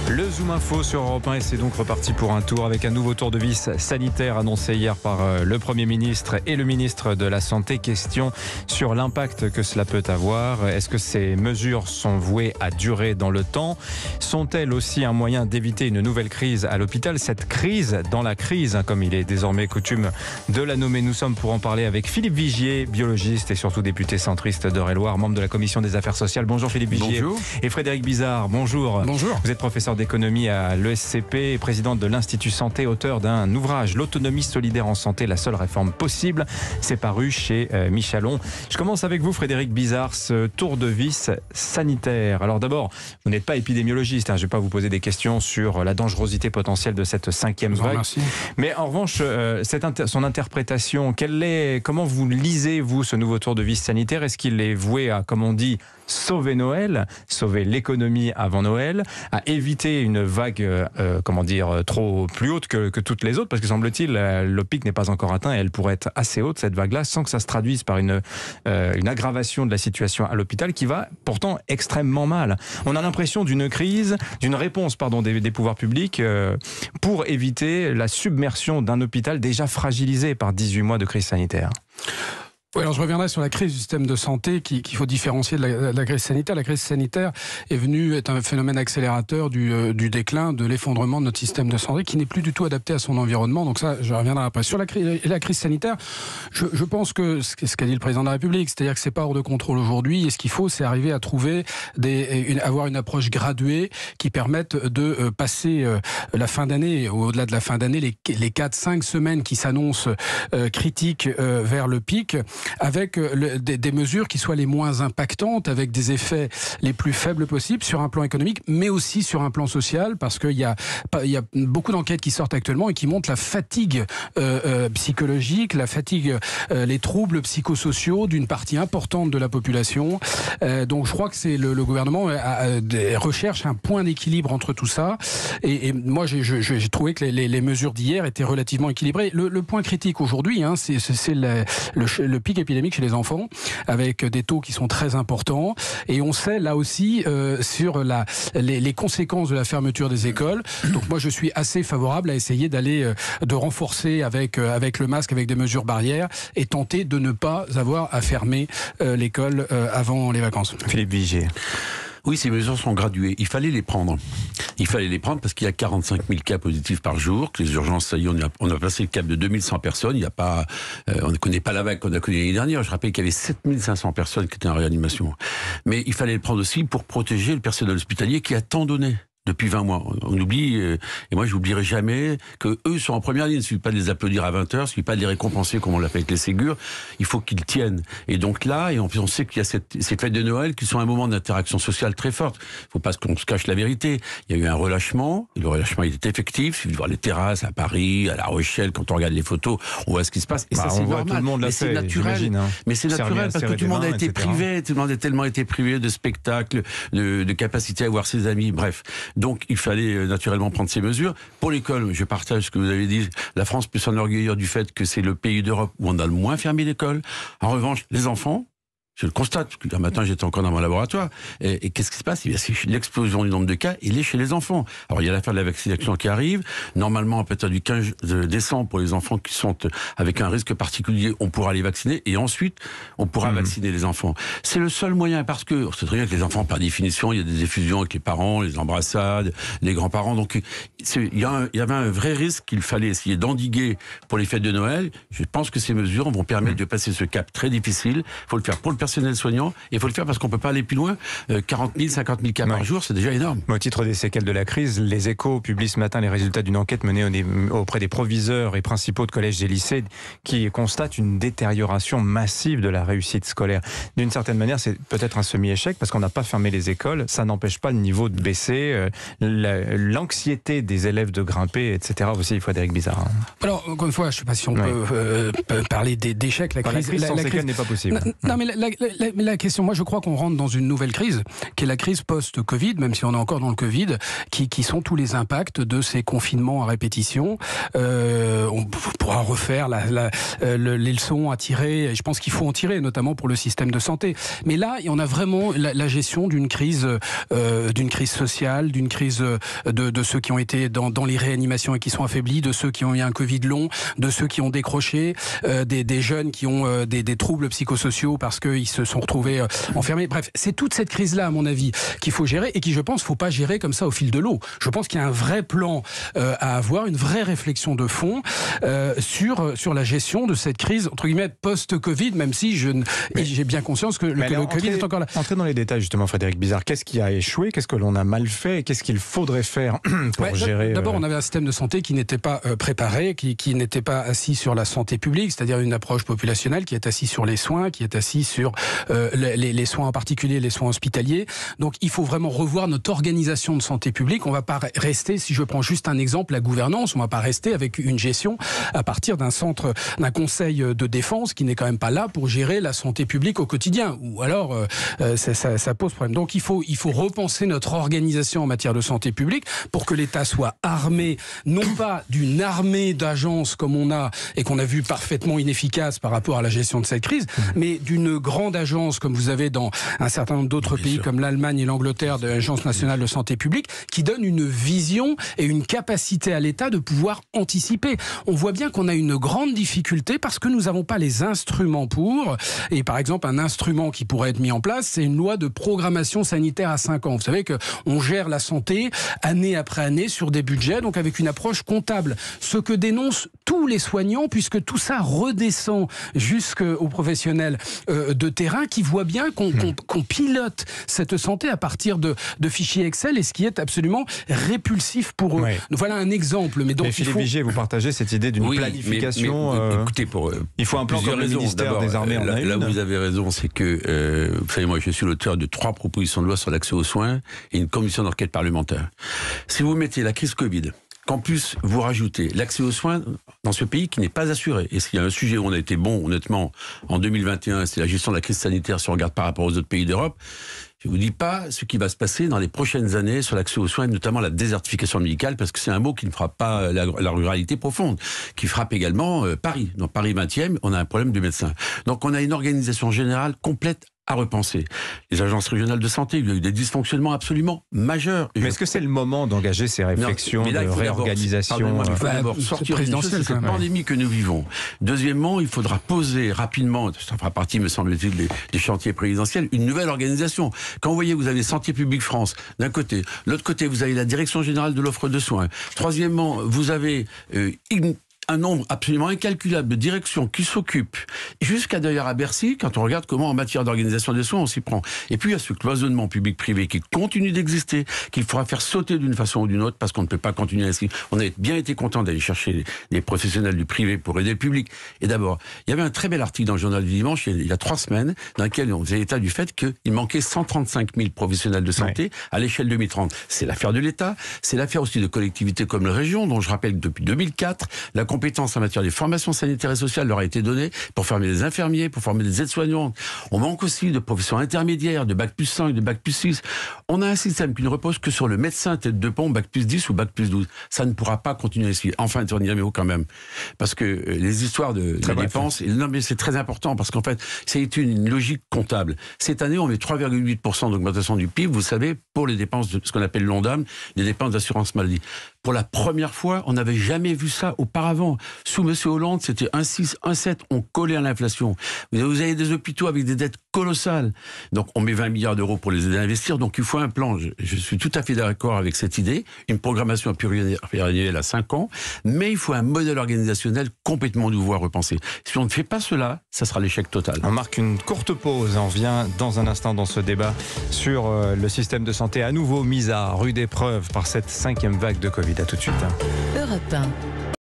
Le Zoom Info sur Europe 1 et c'est donc reparti pour un tour avec un nouveau tour de vis sanitaire annoncé hier par le Premier ministre et le ministre de la Santé. Question sur l'impact que cela peut avoir. Est-ce que ces mesures sont vouées à durer dans le temps? Sont-elles aussi un moyen d'éviter une nouvelle crise à l'hôpital? Cette crise dans la crise, comme il est désormais coutume de la nommer. Nous sommes pour en parler avec Philippe Vigier, biologiste et surtout député centriste d'Eure-et-Loir, membre de la Commission des Affaires sociales. Bonjour Philippe Vigier. Bonjour. Et Frédéric Bizard, bonjour. Bonjour. Vous êtes professeur d'économie à l'ESCP et présidente de l'Institut Santé, auteur d'un ouvrage, L'autonomie solidaire en santé, la seule réforme possible. C'est paru chez Michalon. Je commence avec vous, Frédéric Bizard, ce tour de vis sanitaire. Alors d'abord, vous n'êtes pas épidémiologiste, je ne vais pas vous poser des questions sur la dangerosité potentielle de cette cinquième vague. Merci. Mais en revanche, son interprétation, comment vous lisez-vous ce nouveau tour de vis sanitaire? Est-ce qu'il est voué à, comme on dit, sauver Noël, sauver l'économie avant Noël, à éviter une vague, trop plus haute que toutes les autres, parce que semble-t-il, le pic n'est pas encore atteint et elle pourrait être assez haute, cette vague-là, sans que ça se traduise par une aggravation de la situation à l'hôpital qui va pourtant extrêmement mal. On a l'impression d'une réponse des pouvoirs publics pour éviter la submersion d'un hôpital déjà fragilisé par 18 mois de crise sanitaire. Oui, alors je reviendrai sur la crise du système de santé qu'il faut différencier de la crise sanitaire. La crise sanitaire est un phénomène accélérateur du déclin, de l'effondrement de notre système de santé qui n'est plus du tout adapté à son environnement. Donc ça, je reviendrai après. Sur la crise sanitaire, je pense que ce qu'a dit le président de la République, c'est-à-dire que c'est pas hors de contrôle aujourd'hui et ce qu'il faut, c'est arriver à trouver avoir une approche graduée qui permette de passer la fin d'année, au-delà de la fin d'année, les 4-5 semaines qui s'annoncent critiques vers le pic, avec des mesures qui soient les moins impactantes, avec des effets les plus faibles possibles sur un plan économique, mais aussi sur un plan social, parce qu'il y a beaucoup d'enquêtes qui sortent actuellement et qui montrent la fatigue psychologique, les troubles psychosociaux d'une partie importante de la population. Donc je crois que le gouvernement recherche un point d'équilibre entre tout ça. Et moi, j'ai trouvé que les mesures d'hier étaient relativement équilibrées. Le point critique aujourd'hui, c'est le pic épidémique chez les enfants, avec des taux qui sont très importants. Et on sait là aussi sur les conséquences de la fermeture des écoles. Donc moi, je suis assez favorable à essayer de renforcer avec le masque, avec des mesures barrières, et tenter de ne pas avoir à fermer l'école avant les vacances. Philippe Vigier. Oui, ces mesures sont graduées. Il fallait les prendre. Parce qu'il y a 45 000 cas positifs par jour, que les urgences, ça y est, on a passé le cap de 2100 personnes. On ne connaît pas la vague qu'on a connue l'année dernière. Je rappelle qu'il y avait 7500 personnes qui étaient en réanimation. Mais il fallait le prendre aussi pour protéger le personnel hospitalier qui a tant donné. Depuis 20 mois. On oublie, et moi je n'oublierai jamais, que eux sont en première ligne. Il ne suffit pas de les applaudir à 20h, il ne suffit pas de les récompenser comme on l'a fait avec les Ségur. Il faut qu'ils tiennent. Et donc là, on sait qu'il y a ces fêtes de Noël qui sont un moment d'interaction sociale très forte. Il ne faut pas qu'on se cache la vérité. Il y a eu un relâchement, et le relâchement il est effectif. Il suffit de voir les terrasses à Paris, à La Rochelle, quand on regarde les photos, on voit ce qui se passe. Et ça c'est normal. Tout le monde mais c'est naturel. Mais c'est naturel parce que tout le monde a été privé, tout le monde a tellement été privé de spectacles, de capacité à voir ses amis, bref. Donc, il fallait naturellement prendre ces mesures. Pour l'école, je partage ce que vous avez dit. La France peut s'enorgueillir du fait que c'est le pays d'Europe où on a le moins fermé l'école. En revanche, les enfants, je le constate, un matin j'étais encore dans mon laboratoire, et qu'est-ce qui se passe? C'est l'explosion du nombre de cas, il est chez les enfants. Alors il y a l'affaire de la vaccination qui arrive, normalement à partir du 15 décembre pour les enfants qui sont avec un risque particulier, on pourra les vacciner, et ensuite on pourra vacciner les enfants. C'est le seul moyen, parce que on sait très bien que les enfants par définition, il y a des effusions avec les parents, les embrassades, les grands-parents, donc il y avait un vrai risque qu'il fallait essayer d'endiguer pour les fêtes de Noël. Je pense que ces mesures vont permettre de passer ce cap très difficile. Il faut le faire pour le personnel soignant, et il faut le faire parce qu'on ne peut pas aller plus loin. 40 000, 50 000 cas par jour, c'est déjà énorme. Au titre des séquelles de la crise, les Échos publient ce matin les résultats d'une enquête menée auprès des proviseurs et principaux de collèges et lycées qui constatent une détérioration massive de la réussite scolaire. D'une certaine manière, c'est peut-être un semi-échec parce qu'on n'a pas fermé les écoles, ça n'empêche pas le niveau de baisser, l'anxiété des élèves de grimper, etc. aussi, Frédéric Bizard. Alors, encore une fois, je ne sais pas si on peut parler d'échec. La crise sans séquelles n'est pas possible. Non, mais la question, moi je crois qu'on rentre dans une nouvelle crise, qui est la crise post-Covid, même si on est encore dans le Covid, qui sont tous les impacts de ces confinements à répétition. On pourra refaire les leçons à tirer, et je pense qu'il faut en tirer, notamment pour le système de santé. Mais là, on a vraiment la gestion d'une crise sociale, d'une crise de ceux qui ont été dans les réanimations et qui sont affaiblis, de ceux qui ont eu un Covid long, de ceux qui ont décroché, des jeunes qui ont des troubles psychosociaux parce qu'ils se sont retrouvés enfermés. Bref, c'est toute cette crise-là, à mon avis, qu'il faut gérer et qui, je pense, faut pas gérer comme ça au fil de l'eau. Je pense qu'il y a un vrai plan à avoir, une vraie réflexion de fond sur la gestion de cette crise, entre guillemets, post-Covid, même si j'ai bien conscience que le Covid est encore là. Entrez dans les détails, justement, Frédéric Bizard. Qu'est-ce qui a échoué? Qu'est-ce que l'on a mal fait? Et qu'est-ce qu'il faudrait faire pour gérer... D'abord, on avait un système de santé qui n'était pas préparé, qui n'était pas assis sur la santé publique, c'est-à-dire une approche populationnelle qui est assise sur les soins, qui est assise sur les soins, en particulier les soins hospitaliers. Donc il faut vraiment revoir notre organisation de santé publique. On ne va pas rester, si je prends juste un exemple, la gouvernance, on ne va pas rester avec une gestion à partir d'un conseil de défense qui n'est quand même pas là pour gérer la santé publique au quotidien. Ou alors ça pose problème. Donc il faut repenser notre organisation en matière de santé publique pour que l'État soit armé, non pas d'une armée d'agences comme on a et qu'on a vu parfaitement inefficace par rapport à la gestion de cette crise, mais d'une grande agence comme vous avez dans un certain nombre d'autres pays comme l'Allemagne et l'Angleterre, de l'Agence nationale de santé publique, qui donne une vision et une capacité à l'État de pouvoir anticiper. On voit bien qu'on a une grande difficulté parce que nous n'avons pas les instruments pour, et par exemple un instrument qui pourrait être mis en place, c'est une loi de programmation sanitaire à 5 ans. Vous savez qu'on gère la santé année après année sur des budgets, donc avec une approche comptable. Ce que dénoncent tous les soignants, puisque tout ça redescend jusqu'aux professionnels de terrain qui voient bien qu'on pilote cette santé à partir de fichiers Excel, et ce qui est absolument répulsif pour eux. Oui. Voilà un exemple. Mais donc Philippe Vigier, vous partagez cette idée d'une planification. Écoutez, il faut un plan comme le ministère des Armées en a une. Là où vous avez raison, c'est que, vous savez, moi je suis l'auteur de 3 propositions de loi sur l'accès aux soins et une commission d'enquête parlementaire. Si vous mettez la crise Covid, qu'en plus vous rajoutez l'accès aux soins dans ce pays qui n'est pas assuré, et s'il y a un sujet où on a été bon, honnêtement, en 2021, c'est la gestion de la crise sanitaire si on regarde par rapport aux autres pays d'Europe. Je ne vous dis pas ce qui va se passer dans les prochaines années sur l'accès aux soins, notamment la désertification médicale, parce que c'est un mot qui ne frappe pas la ruralité profonde, qui frappe également Paris. Dans Paris 20e, on a un problème de médecins. Donc on a une organisation générale complète à repenser. Les agences régionales de santé, il y a eu des dysfonctionnements absolument majeurs. Mais est-ce que c'est le moment d'engager ces réflexions de réorganisation? Il faut d'abord sortir de cette pandémie que nous vivons. Deuxièmement, il faudra poser rapidement, ça fera partie, me semble-t-il, des chantiers présidentiels, une nouvelle organisation. Quand vous voyez, vous avez Santé publique France d'un côté, de l'autre côté, vous avez la Direction générale de l'offre de soins. Troisièmement, vous avez un nombre absolument incalculable de directions qui s'occupent, jusqu'à d'ailleurs à Bercy, quand on regarde comment en matière d'organisation des soins on s'y prend. Et puis il y a ce cloisonnement public-privé qui continue d'exister, qu'il faudra faire sauter d'une façon ou d'une autre, parce qu'on ne peut pas continuer ainsi. On a bien été content d'aller chercher des professionnels du privé pour aider le public. Et d'abord, il y avait un très bel article dans le journal du dimanche, il y a 3 semaines, dans lequel on faisait état du fait qu'il manquait 135 000 professionnels de santé à l'échelle 2030. C'est l'affaire de l'État, c'est l'affaire aussi de collectivités comme la région, dont je rappelle que depuis 2004, la compétence en matière des formations sanitaires et sociales leur a été donnée pour former des infirmiers, pour former des aides-soignantes. On manque aussi de professions intermédiaires, de bac plus 5, de bac plus 6. On a un système qui ne repose que sur le médecin tête de pont, bac plus 10 ou bac plus 12. Ça ne pourra pas continuer ainsi. Enfin, dernier mot quand même. Parce que les histoires de dépenses, non mais c'est très important, parce qu'en fait, c'est une logique comptable. Cette année, on met 3,8% d'augmentation du PIB, vous savez, pour les dépenses de ce qu'on appelle l'ONDAM, les dépenses d'assurance maladie. Pour la première fois, on n'avait jamais vu ça auparavant. Sous M. Hollande, c'était 1,6, 1,7, on collait à l'inflation. Vous avez des hôpitaux avec des dettes colossales. Donc on met 20 milliards d'euros pour les aider à investir, donc il faut un plan. Je suis tout à fait d'accord avec cette idée, une programmation pluriannuelle à 5 ans, mais il faut un modèle organisationnel complètement nouveau à repenser. Si on ne fait pas cela, ça sera l'échec total. On marque une courte pause, on revient dans un instant dans ce débat sur le système de santé à nouveau mis à rude épreuve par cette 5e vague de Covid. À tout de suite. Europe 1.